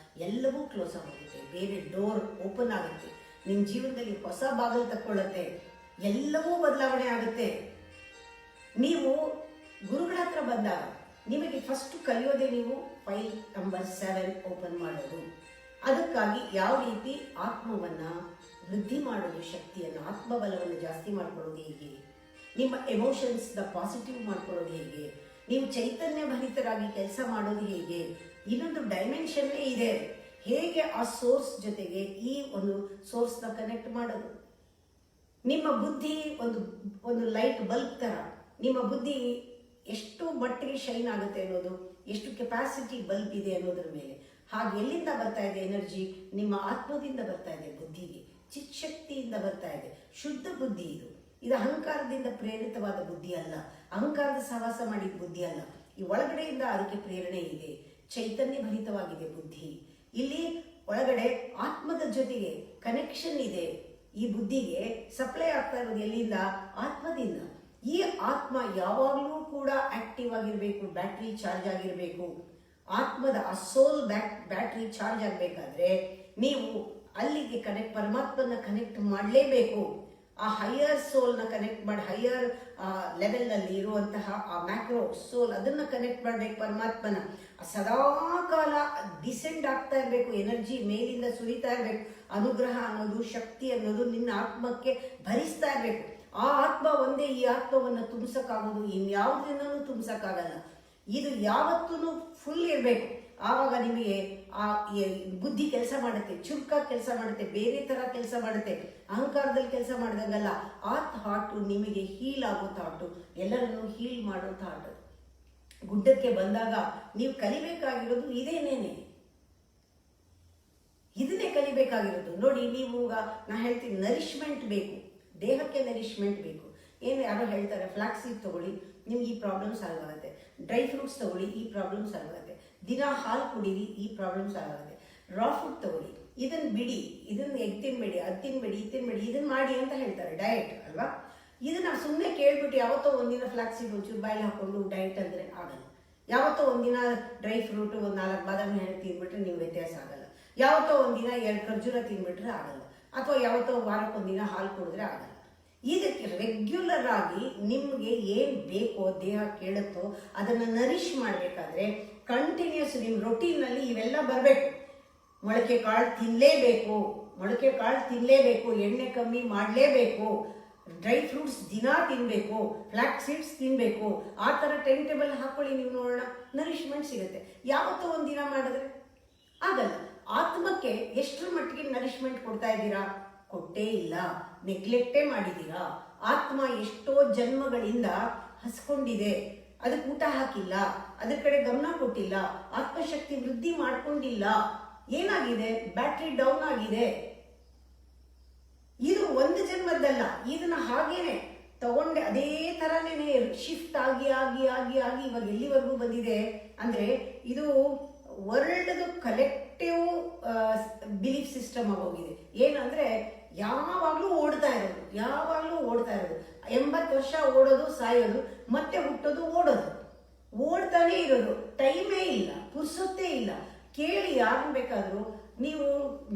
ಎಲ್ಲವೂ ಕ್ಲೋಸ್ ಆಗೋಗುತ್ತೆ, ಬೇರೆ ಡೋರ್ ಓಪನ್ ಆಗುತ್ತೆ, ನಿಮ್ಮ ಜೀವನದಲ್ಲಿ ಹೊಸ ಬಾಗಿಲು ತಕ್ಕೊಳ್ಳುತ್ತೆ, ಎಲ್ಲವೂ ಬದಲಾವಣೆ ಆಗುತ್ತೆ. ನೀವು ಗುರುಗಳ ಹತ್ರ ಬಂದಾಗ ನಿಮಗೆ ಫಸ್ಟ್ ಕಲಿಯೋದೇ ನೀವು ಫೈಲ್ ನಂಬರ್ 7 ಓಪನ್ ಮಾಡೋದು. ಅದಕ್ಕಾಗಿ ಯಾವ ರೀತಿ ಆತ್ಮವನ್ನು ವೃದ್ಧಿ ಮಾಡೋದು, ಶಕ್ತಿಯನ್ನು, ಆತ್ಮಬಲವನ್ನು ಜಾಸ್ತಿ ಮಾಡ್ಕೊಳ್ಳೋದು ಹೇಗೆ, ನಿಮ್ಮ ಎಮೋಷನ್ಸ್ನ ಪಾಸಿಟಿವ್ ಮಾಡ್ಕೊಳ್ಳೋದು ಹೇಗೆ, ನೀವು ಚೈತನ್ಯ ಭರಿತರಾಗಿ ಕೆಲಸ ಮಾಡೋದು ಹೇಗೆ, ಇನ್ನೊಂದು ಡೈಮೆನ್ಷನ್ನೇ ಇದೆ. ಹೇಗೆ ಆ ಸೋರ್ಸ್ ಜೊತೆಗೆ ಈ ಒಂದು ಸೋರ್ಸ್ನ ಕನೆಕ್ಟ್ ಮಾಡೋದು. ನಿಮ್ಮ ಬುದ್ಧಿ ಒಂದು ಲೈಟ್ ಬಲ್ಬ್ ಥರ. ನಿಮ್ಮ ಬುದ್ಧಿ ಎಷ್ಟು ಮಟ್ಟಿಗೆ ಶೈನ್ ಆಗುತ್ತೆ ಅನ್ನೋದು, ಎಷ್ಟು ಕೆಪಾಸಿಟಿ ಬಲ್ಬ್ ಇದೆ ಅನ್ನೋದ್ರ ಮೇಲೆ. ಹಾಗೆ ಎಲ್ಲಿಂದ ಬರ್ತಾ ಇದೆ ಎನರ್ಜಿ? ನಿಮ್ಮ ಆತ್ಮದಿಂದ ಬರ್ತಾ ಇದೆ ಬುದ್ಧಿಗೆ, ಚಿತ್ಶಕ್ತಿಯಿಂದ ಬರ್ತಾ ಇದೆ. ಶುದ್ಧ ಬುದ್ಧಿ ಇದು ಅಹಂಕಾರದಿಂದ ಪ್ರೇರಿತವಾದ ಬುದ್ಧಿ ಅಲ್ಲ, ಅಹಂಕಾರದ ಸಹವಾಸ ಮಾಡಿದ ಬುದ್ಧಿ ಅಲ್ಲ. ಈ ಒಳಗಡೆಯಿಂದ ಅದಕ್ಕೆ ಪ್ರೇರಣೆ ಇದೆ, ಚೈತನ್ಯ ಭರಿತವಾಗಿದೆ ಬುದ್ಧಿ. ಇಲ್ಲಿ ಒಳಗಡೆ ಆತ್ಮದ ಜೊತೆಗೆ ಕನೆಕ್ಷನ್ ಇದೆ. ಈ ಬುದ್ಧಿಗೆ ಸಪ್ಲೈ ಆಗ್ತಾ ಇರೋದು ಎಲ್ಲಿಂದ? ಆತ್ಮದಿಂದ. ಈ ಆತ್ಮ ಯಾವಾಗಲೂ ಕೂಡ ಆಕ್ಟಿವ್ ಆಗಿರಬೇಕು, ಬ್ಯಾಟ್ರಿ ಚಾರ್ಜ್ ಆಗಿರಬೇಕು. ಆತ್ಮದ ಆ ಸೋಲ್ ಬ್ಯಾಟ್ರಿ ಚಾರ್ಜ್ ಆಗಬೇಕಾದ್ರೆ ನೀವು ಅಲ್ಲಿಗೆ ಪರಮಾತ್ಮನ ಕನೆಕ್ಟ್ ಮಾಡಲೇಬೇಕು. ಆ ಹೈಯರ್ ಸೋಲ್ನ ಕನೆಕ್ಟ್ ಮಾಡಿ, ಹೈಯರ್ ಲೆವೆಲ್ನಲ್ಲಿ ಇರುವಂತಹ ಆ ಮ್ಯಾಕ್ರೋ ಸೋಲ್ ಅದನ್ನು ಕನೆಕ್ಟ್ ಮಾಡಬೇಕು ಪರಮಾತ್ಮನ. ಸದಾ ಕಾಲ ಡಿಸೆಂಡ್ ಆಗ್ತಾ ಇರಬೇಕು, ಎನರ್ಜಿ ಮೇಲಿಂದ ಸುರಿತಾ ಇರಬೇಕು. ಅನುಗ್ರಹ ಅನ್ನೋದು, ಶಕ್ತಿ ಅನ್ನೋದು ನಿನ್ನ ಆತ್ಮಕ್ಕೆ ಭರಿಸ್ತಾ ಇರಬೇಕು. ಆ ಆತ್ಮ ಒಂದೇ ಈ ಆತ್ಮವನ್ನು ತುಂಬಿಸೋಕ್ಕಾಗೋದು, ಇನ್ಯಾವುದನ್ನೂ ತುಂಬಿಸೋಕ್ಕಾಗಲ್ಲ. ಇದು ಯಾವತ್ತೂ ಫುಲ್ ಇರಬೇಕು. ಆವಾಗ ನಿಮಗೆ ಆ ಬುದ್ಧಿ ಕೆಲಸ ಮಾಡುತ್ತೆ, ಚುರುಕಾಗಿ ಕೆಲಸ ಮಾಡುತ್ತೆ, ಬೇರೆ ಥರ ಕೆಲಸ ಮಾಡುತ್ತೆ. ಅಹಂಕಾರದಲ್ಲಿ ಕೆಲಸ ಮಾಡಿದಾಗಲ್ಲ. ಆ ಥಾಟು ನಿಮಗೆ ಹೀಲ್ ಆಗೋ ಥಾಟು, ಎಲ್ಲರನ್ನೂ ಹೀಲ್ ಮಾಡೋ ಥಾಟು. ಗುಡ್ಡಕ್ಕೆ ಬಂದಾಗ ನೀವು ಕಲಿಬೇಕಾಗಿರೋದು ಇದನ್ನೇ ಕಲಿಬೇಕಾಗಿರೋದು. ನೋಡಿ, ನೀವು ನಾ ಹೇಳ್ತೀನಿ, ನರಿಶ್ಮೆಂಟ್ ಬೇಕು, ದೇಹಕ್ಕೆ ನರಿಶ್ಮೆಂಟ್ ಬೇಕು. ಏನು ಯಾರೋ ಹೇಳ್ತಾರೆ, ಫ್ಲಾಕ್ಸ್ ಸೀಡ್ ತಗೊಳ್ಳಿ ನಿಮ್ಗೆ ಈ ಪ್ರಾಬ್ಲಮ್ ಸಾಲ್ವ್ ಆಗುತ್ತೆ, ಡ್ರೈ ಫ್ರೂಟ್ಸ್ ತಗೊಳ್ಳಿ ಈ ಪ್ರಾಬ್ಲಮ್ ಸಾಲ್ವ್ ಆಗುತ್ತೆ, ದಿನ ಹಾಲು ಕುಡೀರಿ ಈ ಪ್ರಾಬ್ಲಮ್ ಸಾಲ್ವ್ ಆಗುತ್ತೆ, ರಾ ಫುಡ್ ತಗೊಳ್ಳಿ, ಇದನ್ನು ಬಿಡಿ, ಇದನ್ನು ಎಗ್ ತಿನ್ಬೇಡಿ, ಅದು ತಿನ್ಬೇಡಿ, ಇದು ತಿನ್ಬೇಡಿ, ಇದನ್ನು ಮಾಡಿ ಅಂತ ಹೇಳ್ತಾರೆ. ಡಯಟ್ ಅಲ್ವಾ? ಇದು ನಾವು ಸುಮ್ಮನೆ ಕೇಳ್ಬಿಟ್ಟು ಯಾವತ್ತೋ ಒಂದಿನ ಫ್ಲಾಕ್ಸ್ ಸೀಡ್ ಒಂಚೂರು ಬಾಯಲ್ಲಿ ಹಾಕೊಂಡು ಡಯಟ್ ಅಂದರೆ ಆಗಲ್ಲ. ಯಾವತ್ತೋ ಒಂದಿನ ಡ್ರೈ ಫ್ರೂಟ್ ಒಂದು 4 ಬಾದಾಮಿ ಹಣ್ಣು ತಿಂದ್ಬಿಟ್ರೆ ನೀವು ವ್ಯತ್ಯಾಸ ಆಗಲ್ಲ. ಯಾವತ್ತೋ ಒಂದಿನ 2 ಖರ್ಜೂರ ತಿಂದ್ಬಿಟ್ರೆ ಆಗಲ್ಲ. ಅಥವಾ ಯಾವತ್ತೋ ವಾರಕ್ಕೊಂದಿನ ಹಾಲು ಕುಡಿದ್ರೆ ಆಗಲ್ಲ. ಇದಕ್ಕೆ ರೆಗ್ಯುಲರ್ ಆಗಿ ನಿಮಗೆ ಏನು ಬೇಕೋ, ದೇಹ ಕೇಳುತ್ತೋ ಅದನ್ನು ನರಿಶ್ ಮಾಡಬೇಕಾದ್ರೆ ಕಂಟಿನ್ಯೂಸ್ ನಿಮ್ಮ ರೊಟೀನಲ್ಲಿ ಇವೆಲ್ಲ ಬರಬೇಕು. ಮೊಳಕೆ ಕಾಳು ತಿನ್ನಲೇಬೇಕು, ಎಣ್ಣೆ ಕಮ್ಮಿ ಮಾಡಲೇಬೇಕು, ಡ್ರೈ ಫ್ರೂಟ್ಸ್ ದಿನ ತಿನ್ನಬೇಕು, ಫ್ಲಾಕ್ಸ್ ಸೀಡ್ಸ್ ತಿನ್ನಬೇಕು. ಆ ಥರ ಟೈಮ್ ಟೇಬಲ್ ಹಾಕೊಳ್ಳಿ, ನೀವು ನೋಡೋಣ, ನರಿಶ್ಮೆಂಟ್ ಸಿಗುತ್ತೆ. ಯಾವತ್ತೋ ಒಂದು ದಿನ ಮಾಡಿದ್ರೆ ಆಗಲ್ಲ. ಆತ್ಮಕ್ಕೆ ಎಷ್ಟರ ಮಟ್ಟಿಗೆ ನರಿಶ್ಮೆಂಟ್ ಕೊಡ್ತಾ ಇದ್ದೀರಾ? ಕೊಟ್ಟೇ ಇಲ್ಲ, ನೆಗ್ಲೆಕ್ಟೇ ಮಾಡಿದ್ದೀರಾ. ಆತ್ಮ ಎಷ್ಟೋ ಜನ್ಮಗಳಿಂದ ಹಸ್ಕೊಂಡಿದೆ, ಅದಕ್ಕೆ ಊಟ ಹಾಕಿಲ್ಲ, ಅದ್ರ ಕಡೆ ಗಮನ ಕೊಟ್ಟಿಲ್ಲ, ಆತ್ಮಶಕ್ತಿ ವೃದ್ಧಿ ಮಾಡ್ಕೊಂಡಿಲ್ಲ. ಏನಾಗಿದೆ? ಬ್ಯಾಟ್ರಿ ಡೌನ್ ಆಗಿದೆ. ಇದು ಒಂದು ಜನ್ಮದ್ದಲ್ಲ, ಇದನ್ನ ಹಾಗೇನೆ ತಗೊಂಡೆ ಅದೇ ಥರನೇ ಶಿಫ್ಟ್ ಆಗಿ ಆಗಿ ಆಗಿ ಆಗಿ ಇವಾಗ ಎಲ್ಲಿವರೆಗೂ ಬಂದಿದೆ ಅಂದರೆ ಇದು ವರ್ಲ್ಡ್ದು ಕಲೆಕ್ಟಿವ್ ಬಿಲೀಫ್ ಸಿಸ್ಟಮ್ ಆಗೋಗಿದೆ. ಏನಂದರೆ ಯಾವಾಗಲೂ ಓಡ್ತಾ ಇರೋದು, ಯಾವಾಗಲೂ ಓಡ್ತಾ ಇರೋದು. 80 ವರ್ಷ ಓಡೋದು, ಸಾಯೋದು, ಮತ್ತೆ ಹುಟ್ಟೋದು, ಓಡೋದು, ಓಡ್ತಾನೆ ಇರೋದು. ಟೈಮೇ ಇಲ್ಲ, ಪುರ್ಸೊತ್ತೇ ಇಲ್ಲ. ಕೇಳಿ ಯಾರು ಬೇಕಾದರೂ, ನೀವು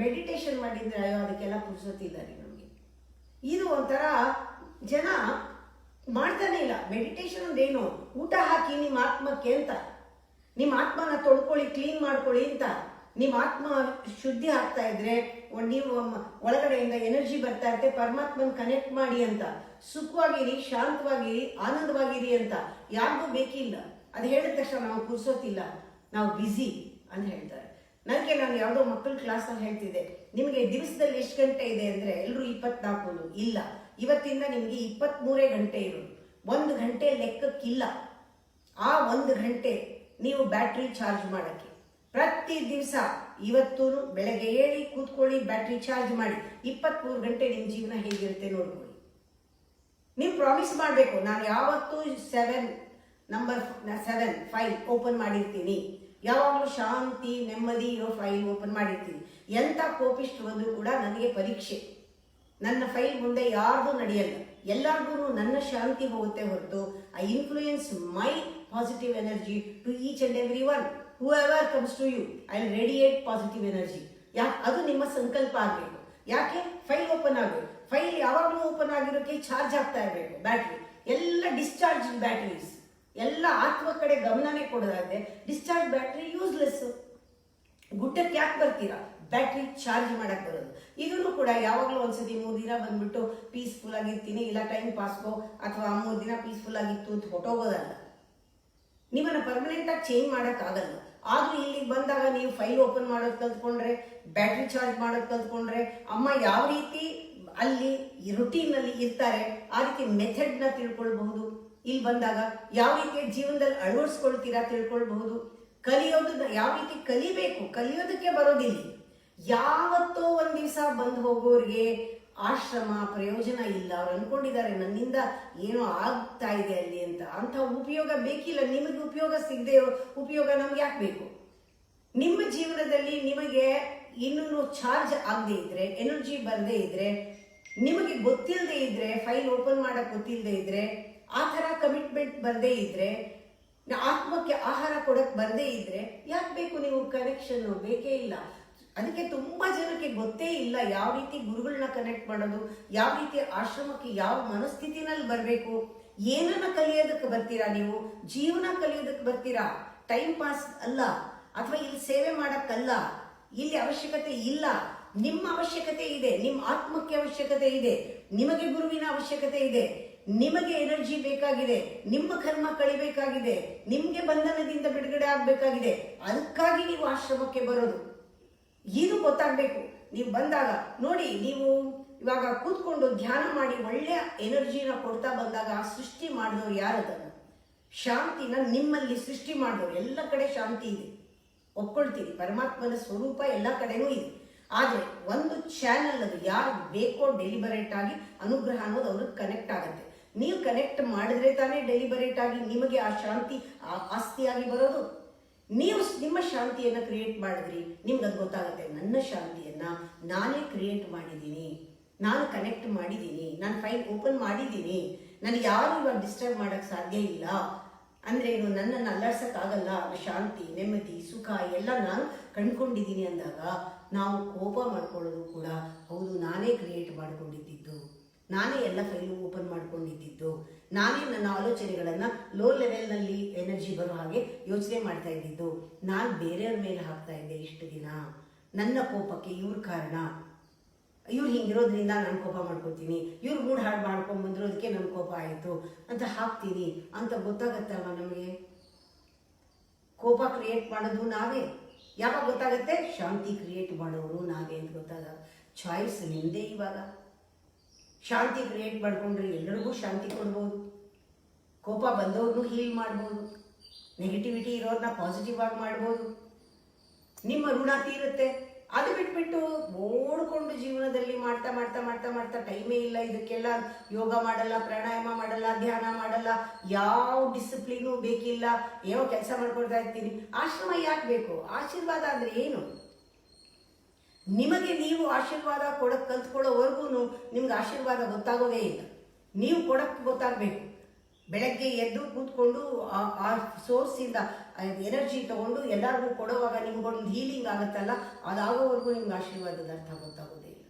ಮೆಡಿಟೇಷನ್ ಮಾಡಿದ್ರೆ ಅಯ್ಯೋ ಅದಕ್ಕೆಲ್ಲ ಪುರ್ಸೊತ್ತಿಲ್ಲ ರೀ ನಮಗೆ. ಇದು ಒಂಥರ ಜನ ಮಾಡ್ತಾನೆ ಇಲ್ಲ. ಮೆಡಿಟೇಷನ್ ಅಂದೇನು, ಊಟ ಹಾಕಿ ನಿಮ್ಮ ಆತ್ಮಕ್ಕೆ ಅಂತ, ನಿಮ್ಮ ಆತ್ಮನ ತೊಳ್ಕೊಳ್ಳಿ, ಕ್ಲೀನ್ ಮಾಡ್ಕೊಳ್ಳಿ ಅಂತ. ನಿಮ್ಮ ಆತ್ಮ ಶುದ್ಧಿ ಆಗ್ತಾ ಇದ್ರೆ ನೀವು ಒಳಗಡೆಯಿಂದ ಎನರ್ಜಿ ಬರ್ತಾ ಇರುತ್ತೆ, ಪರಮಾತ್ಮನ ಕನೆಕ್ಟ್ ಮಾಡಿ ಅಂತ. ಸುಖವಾಗಿರಿ, ಶಾಂತವಾಗಿರಿ, ಆನಂದವಾಗಿರಿ ಅಂತ ಯಾರಿಗೂ ಬೇಕಿಲ್ಲ. ಅದು ಹೇಳಿದ ತಕ್ಷಣ ನಾವು ಕೂರ್ಸೋತಿಲ್ಲ, ನಾವು ಬ್ಯುಸಿ ಅಂತ ಹೇಳ್ತಾರೆ. ನಾನು ಯಾವುದೋ ಮಕ್ಕಳ ಕ್ಲಾಸಲ್ಲಿ ಹೇಳ್ತಿದ್ದೆ, ನಿಮಗೆ ದಿವಸದಲ್ಲಿ ಎಷ್ಟು ಗಂಟೆ ಇದೆ ಅಂದರೆ ಎಲ್ಲರೂ 24 ಇಲ್ಲ, ಇವತ್ತಿಂದ ನಿಮಗೆ 23 ಗಂಟೆ ಇರೋದು. 1 ಗಂಟೆ ಲೆಕ್ಕಕ್ಕಿಲ್ಲ. ಆ 1 ಗಂಟೆ ನೀವು ಬ್ಯಾಟ್ರಿ ಚಾರ್ಜ್ ಮಾಡೋಕ್ಕೆ ಪ್ರತಿ ದಿವಸ, ಇವತ್ತು ಬೆಳಗ್ಗೆ ಏಳಿ ಕೂತ್ಕೊಳ್ಳಿ, ಬ್ಯಾಟ್ರಿ ಚಾರ್ಜ್ ಮಾಡಿ. 23 ಗಂಟೆ ನಿಮ್ಮ ಜೀವನ ಹೇಗಿರುತ್ತೆ ನೋಡ್ಕೊಳ್ಳಿ. ನೀವು ಪ್ರಾಮಿಸ್ ಮಾಡಬೇಕು, ನಾನು ಯಾವತ್ತೂ 7 ಫೈಲ್ ಓಪನ್ ಮಾಡಿರ್ತೀನಿ, ಯಾವಾಗಲೂ ಶಾಂತಿ ನೆಮ್ಮದಿ ಇರೋ ಫೈಲ್ ಓಪನ್ ಮಾಡಿರ್ತೀನಿ. ಎಂಥ ಕೋಪಿಸ್ಟ್ ಬಂದರೂ ಕೂಡ ನನಗೆ ಪರೀಕ್ಷೆ, ನನ್ನ ಫೈಲ್ ಮುಂದೆ ಯಾರ್ದು ನಡೆಯಲ್ಲ. ಎಲ್ಲರಿಗೂ ನನ್ನ ಶಾಂತಿ ಹೋಗುತ್ತೆ ಹೊರತು I influence my positive energy to each and every one. whoever comes to you, I will radiate positive energy. ಅದು ನಿಮ್ಮ ಸಂಕಲ್ಪ ಆಗಬೇಕು. ಯಾಕೆ? ಫೈಲ್ ಓಪನ್ ಆಗಬೇಕು. ಫೈಲ್ ಯಾವಾಗಲೂ ಓಪನ್ ಆಗಿರೋಕ್ಕೆ ಚಾರ್ಜ್ ಆಗ್ತಾ ಇರಬೇಕು ಬ್ಯಾಟ್ರಿ. ಎಲ್ಲ ಡಿಸ್ಚಾರ್ಜ್ ಬ್ಯಾಟ್ರೀಸ್, ಎಲ್ಲ ಆತ್ಮ ಕಡೆ ಗಮನನೇ ಕೊಡೋದಾದ್ರೆ ಡಿಸ್ಚಾರ್ಜ್ ಬ್ಯಾಟ್ರಿ ಯೂಸ್ಲೆಸ್. ಗುಡ್ಡಕ್ಕೆ ಯಾಕೆ ಬರ್ತೀರಾ? ಬ್ಯಾಟ್ರಿ ಚಾರ್ಜ್ ಮಾಡಕ್ಕೆ ಬರೋದು. ಇದನ್ನು ಕೂಡ ಯಾವಾಗಲೂ ಒಂದ್ಸತಿ 3 ದಿನ ಬಂದ್ಬಿಟ್ಟು ಪೀಸ್ಫುಲ್ ಆಗಿರ್ತೀನಿ, ಇಲ್ಲ ಟೈಮ್ ಪಾಸ್ಗೋ, ಅಥವಾ 3 ದಿನ ಪೀಸ್ಫುಲ್ ಆಗಿತ್ತು ಅಂತ ಹೊಟ್ಟೋಗೋದಲ್ಲ. ನಿಮ್ಮನ್ನ ಪರ್ಮನೆಂಟ್ ಆಗಿ ಚೇಂಜ್ ಮಾಡೋಕ್ಕಾಗಲ್ಲ. ಆದ್ರೂ ಇಲ್ಲಿಗೆ ಬಂದಾಗ ನೀವು ಫೈಲ್ ಓಪನ್ ಮಾಡೋದು ಕಲ್ತ್ಕೊಂಡ್ರೆ, ಬ್ಯಾಟ್ರಿ ಚಾರ್ಜ್ ಮಾಡೋದು ಕಲ್ತ್ಕೊಂಡ್ರೆ, ಅಮ್ಮ ಯಾವ ರೀತಿ ಅಲ್ಲಿ ರುಟೀನ್ ನಲ್ಲಿ ಇರ್ತಾರೆ ಆ ರೀತಿ ಮೆಥಡ್ ನ ತಿಳ್ಕೊಳ್ಬಹುದು. ಇಲ್ಲಿ ಬಂದಾಗ ಯಾವ ರೀತಿಯ ಜೀವನದಲ್ಲಿ ಅಳವಡಿಸ್ಕೊಳ್ತೀರಾ ತಿಳ್ಕೊಳ್ಬಹುದು. ಕಲಿಯೋದನ್ನ ಯಾವ ರೀತಿ ಕಲಿಬೇಕು, ಕಲಿಯೋದಕ್ಕೆ ಬರೋದಿಲ್ಲ. ಯಾವತ್ತೋ ಒಂದ್ ದಿವಸ ಬಂದು ಹೋಗೋರಿಗೆ ಆಶ್ರಮ ಪ್ರಯೋಜನ ಇಲ್ಲ. ಅವ್ರು ಅನ್ಕೊಂಡಿದ್ದಾರೆ ನನ್ನಿಂದ ಏನೋ ಆಗ್ತಾ ಇದೆ ಅಲ್ಲಿ ಅಂತ. ಅಂತ ಉಪಯೋಗ ಬೇಕಿಲ್ಲ. ನಿಮಗೆ ಉಪಯೋಗ ಸಿಗದೆ ಉಪಯೋಗ ನಮ್ಗೆ ಯಾಕೆ ಬೇಕು? ನಿಮ್ಮ ಜೀವನದಲ್ಲಿ ನಿಮಗೆ ಇನ್ನೂ ಚಾರ್ಜ್ ಆಗದೆ ಇದ್ರೆ, ಎನರ್ಜಿ ಬರದೇ ಇದ್ರೆ, ನಿಮಗೆ ಗೊತ್ತಿಲ್ಲದೆ ಇದ್ರೆ, ಫೈಲ್ ಓಪನ್ ಮಾಡಕ್ ಗೊತ್ತಿಲ್ಲದೆ ಇದ್ರೆ, ಆ ಥರ ಕಮಿಟ್ಮೆಂಟ್ ಬರದೇ ಇದ್ರೆ, ಆತ್ಮಕ್ಕೆ ಆಹಾರ ಕೊಡಕ್ ಬರದೇ ಇದ್ರೆ ಯಾಕೆ ಬೇಕು ನೀವು ಕನೆಕ್ಷನ್? ಬೇಕೇ ಇಲ್ಲ. ಅದಕ್ಕೆ ತುಂಬಾ ಜನಕ್ಕೆ ಗೊತ್ತೇ ಇಲ್ಲ ಯಾವ ರೀತಿ ಗುರುಗಳನ್ನ ಕನೆಕ್ಟ್ ಮಾಡೋದು, ಯಾವ ರೀತಿ ಆಶ್ರಮಕ್ಕೆ ಯಾವ ಮನಸ್ಥಿತಿನಲ್ಲಿ ಬರಬೇಕು. ಏನನ್ನ ಕಲಿಯೋದಕ್ಕೆ ಬರ್ತೀರಾ ನೀವು? ಜೀವನ ಕಲಿಯೋದಕ್ಕೆ ಬರ್ತೀರಾ, ಟೈಮ್ ಪಾಸ್ ಅಲ್ಲ, ಅಥವಾ ಇಲ್ಲಿ ಸೇವೆ ಮಾಡಕ್ಕಲ್ಲ. ಇಲ್ಲಿ ಅವಶ್ಯಕತೆ ಇಲ್ಲ. ನಿಮ್ಮ ಅವಶ್ಯಕತೆ ಇದೆ, ನಿಮ್ಮ ಆತ್ಮಕ್ಕೆ ಅವಶ್ಯಕತೆ ಇದೆ, ನಿಮಗೆ ಗುರುವಿನ ಅವಶ್ಯಕತೆ ಇದೆ, ನಿಮಗೆ ಎನರ್ಜಿ ಬೇಕಾಗಿದೆ, ನಿಮ್ಮ ಕರ್ಮ ಕಳಿಬೇಕಾಗಿದೆ, ನಿಮ್ಗೆ ಬಂಧನದಿಂದ ಬಿಡುಗಡೆ ಆಗ್ಬೇಕಾಗಿದೆ. ಅದಕ್ಕಾಗಿ ನೀವು ಆಶ್ರಮಕ್ಕೆ ಬರೋದು. ಇದು ಗೊತ್ತಾಗಬೇಕು. ನೀವು ಬಂದಾಗ ನೋಡಿ, ನೀವು ಇವಾಗ ಕೂತ್ಕೊಂಡು ಧ್ಯಾನ ಮಾಡಿ ಒಳ್ಳೆಯ ಎನರ್ಜಿನ ಕೊಡ್ತಾ ಬಂದಾಗ ಆ ಸೃಷ್ಟಿ ಮಾಡಿದವರು ಯಾರದನ್ನ? ಶಾಂತಿನ ನಿಮ್ಮಲ್ಲಿ ಸೃಷ್ಟಿ ಮಾಡಿದವರು. ಎಲ್ಲ ಕಡೆ ಶಾಂತಿ ಇದೆ, ಒಪ್ಕೊಳ್ತೀರಿ. ಪರಮಾತ್ಮನ ಸ್ವರೂಪ ಎಲ್ಲ ಕಡೆನೂ ಇದೆ. ಆದರೆ ಒಂದು ಚಾನಲ್, ಅದು ಯಾರು ಬೇಕೋ ಡೆಲಿಬರೇಟ್ ಆಗಿ ಅನುಗ್ರಹ ಅನ್ನೋದು ಅವ್ರಿಗೆ ಕನೆಕ್ಟ್ ಆಗುತ್ತೆ. ನೀವು ಕನೆಕ್ಟ್ ಮಾಡಿದ್ರೆ ತಾನೇ ಡೆಲಿಬರೇಟ್ ಆಗಿ ನಿಮಗೆ ಆ ಶಾಂತಿ ಆಸ್ತಿಯಾಗಿ ಬರೋದು. ನೀವು ನಿಮ್ಮ ಶಾಂತಿಯನ್ನು ಕ್ರಿಯೇಟ್ ಮಾಡಿದ್ರಿ, ನಿಮ್ಗೆ ಅದು ಗೊತ್ತಾಗುತ್ತೆ. ನನ್ನ ಶಾಂತಿಯನ್ನ ನಾನೇ ಕ್ರಿಯೇಟ್ ಮಾಡಿದ್ದೀನಿ, ನಾನು ಕನೆಕ್ಟ್ ಮಾಡಿದ್ದೀನಿ, ನಾನು ಫೈಲ್ ಓಪನ್ ಮಾಡಿದ್ದೀನಿ, ನನಗೆ ಯಾರು ಇವಾಗ ಡಿಸ್ಟರ್ಬ್ ಮಾಡಕ್ ಸಾಧ್ಯ ಇಲ್ಲ ಅಂದ್ರೆ ಏನು, ನನ್ನನ್ನು ಅಲ್ಲಾಡ್ಸಕ್ಕಾಗಲ್ಲ. ಶಾಂತಿ, ನೆಮ್ಮದಿ, ಸುಖ ಎಲ್ಲ ನಾನು ಕಂಡ್ಕೊಂಡಿದ್ದೀನಿ ಅಂದಾಗ ನಾವು ಕೋಪ ಮಾಡ್ಕೊಳ್ಳೋದು ಕೂಡ ಹೌದು, ನಾನೇ ಕ್ರಿಯೇಟ್ ಮಾಡ್ಕೊಂಡಿದ್ದು, ನಾನೇ ಎಲ್ಲ ಫೈಲು ಓಪನ್ ಮಾಡ್ಕೊಂಡಿದ್ದು, ನಾನೇ ನನ್ನ ಆಲೋಚನೆಗಳನ್ನು ಲೋ ಲೆವೆಲ್ನಲ್ಲಿ ಎನರ್ಜಿ ಬರೋ ಹಾಗೆ ಯೋಚನೆ ಮಾಡ್ತಾ ಇದ್ದಿದ್ದು, ನಾನು ಬೇರೆಯವ್ರ ಮೇಲೆ ಹಾಕ್ತಾ ಇದ್ದೆ ಇಷ್ಟು ದಿನ. ನನ್ನ ಕೋಪಕ್ಕೆ ಇವ್ರ ಕಾರಣ, ಇವ್ರು ಹಿಂಗಿರೋದ್ರಿಂದ ನಾನು ಕೋಪ ಮಾಡ್ಕೊತೀನಿ, ಇವ್ರು ಮೂಡ್ ಹಾಡು ಮಾಡ್ಕೊಂಡು ಬಂದಿರೋದಕ್ಕೆ ನನ್ನ ಕೋಪ ಆಯಿತು ಅಂತ ಹಾಕ್ತೀನಿ ಅಂತ ಗೊತ್ತಾಗತ್ತಲ್ವ ನಮಗೆ. ಕೋಪ ಕ್ರಿಯೇಟ್ ಮಾಡೋದು ನಾವೇ. ಯಾವಾಗ ಗೊತ್ತಾಗುತ್ತೆ? ಶಾಂತಿ ಕ್ರಿಯೇಟ್ ಮಾಡೋರು ನಾವೇ ಅಂತ ಗೊತ್ತಾಗ. ಚಾಯ್ಸ್ ನಿಮ್ಮದೇ. ಇವಾಗ ಶಾಂತಿ ಕ್ರಿಯೇಟ್ ಮಾಡ್ಕೊಂಡ್ರೆ ಎಲ್ಲರಿಗೂ ಶಾಂತಿ ಕೊಡ್ಬೋದು. ಕೋಪ ಬಂದವ್ರನ್ನೂ ಹೀಲ್ ಮಾಡ್ಬೋದು, ನೆಗೆಟಿವಿಟಿ ಇರೋರನ್ನ ಪಾಸಿಟಿವ್ ಆಗಿ ಮಾಡ್ಬೋದು. ನಿಮ್ಮ ಋಣ ತೀರುತ್ತೆ. ಅದು ಬಿಟ್ಬಿಟ್ಟು ಓಡ್ಕೊಂಡು ಜೀವನದಲ್ಲಿ ಮಾಡ್ತಾ ಮಾಡ್ತಾ ಮಾಡ್ತಾ ಮಾಡ್ತಾ ಟೈಮೇ ಇಲ್ಲ ಇದಕ್ಕೆಲ್ಲ, ಯೋಗ ಮಾಡಲ್ಲ, ಪ್ರಾಣಾಯಾಮ ಮಾಡಲ್ಲ, ಧ್ಯಾನ ಮಾಡಲ್ಲ, ಯಾವ ಡಿಸಿಪ್ಲಿನೂ ಬೇಕಿಲ್ಲ, ಏನೋ ಕೆಲಸ ಮಾಡ್ಕೊಳ್ತಾ ಇರ್ತೀನಿ. ಆಶ್ರಮ ಯಾಕೆ ಬೇಕು? ಆಶೀರ್ವಾದ ಅಂದ್ರೆ ಏನು? ನಿಮಗೆ ನೀವು ಆಶೀರ್ವಾದ ಕೊಡಕ್ಕೆ ಕಲ್ತ್ಕೊಳ್ಳೋವರೆಗೂ ನಿಮ್ಗೆ ಆಶೀರ್ವಾದ ಗೊತ್ತಾಗೋದೇ ಇಲ್ಲ. ನೀವು ಕೊಡಕ್ಕೆ ಗೊತ್ತಾಗಬೇಕು. ಬೆಳಗ್ಗೆ ಎದ್ದು ಕೂತ್ಕೊಂಡು ಆ ಸೋರ್ಸಿಂದ ಎನರ್ಜಿ ತಗೊಂಡು ಎಲ್ಲರಿಗೂ ಕೊಡುವಾಗ ನಿಮ್ಗೊಂದು ಹೀಲಿಂಗ್ ಆಗುತ್ತಲ್ಲ, ಅದಾಗೋವರೆಗೂ ನಿಮ್ಗೆ ಆಶೀರ್ವಾದದ ಅರ್ಥ ಗೊತ್ತಾಗೋದೇ ಇಲ್ಲ.